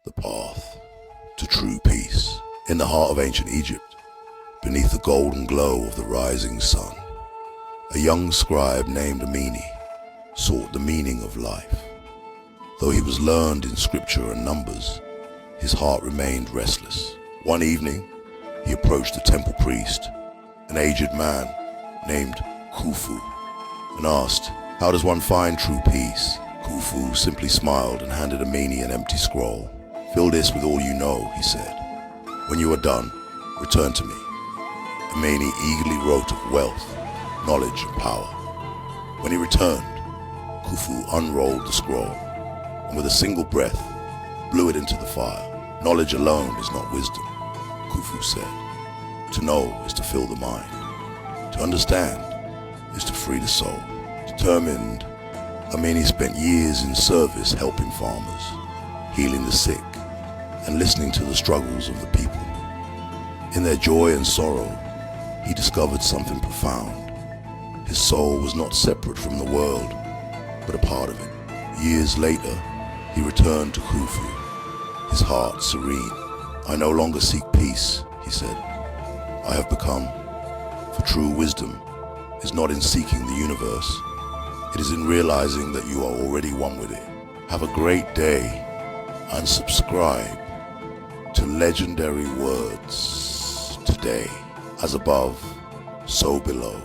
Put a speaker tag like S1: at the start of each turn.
S1: The path to true peace. In the heart of ancient Egypt, beneath the golden glow of the rising sun, a young scribe named Amini sought the meaning of life. Though he was learned in scripture and numbers, his heart remained restless. One evening, he approached the temple priest, an aged man named Khufu, and asked, "How does one find true peace?" Khufu simply smiled and handed Amini an empty scroll. "Fill this with all you know," he said. "When you are done, return to me." Amini eagerly wrote of wealth, knowledge, and power. When he returned, Khufu unrolled the scroll and with a single breath blew it into the fire. "Knowledge alone is not wisdom," Khufu said. "To know is to fill the mind. To understand is to free the soul." Determined, Amini spent years in service helping farmers, healing the sick, and listening to the struggles of the people. In their joy and sorrow, he discovered something profound. His soul was not separate from the world, but a part of it. Years later, he returned to Khufu, his heart serene. "I no longer seek peace," he said. "I have become, for true wisdom is not in seeking the universe. It is in realizing that you are already one with it." Have a great day and subscribe to Legendary Words today. As above, so below.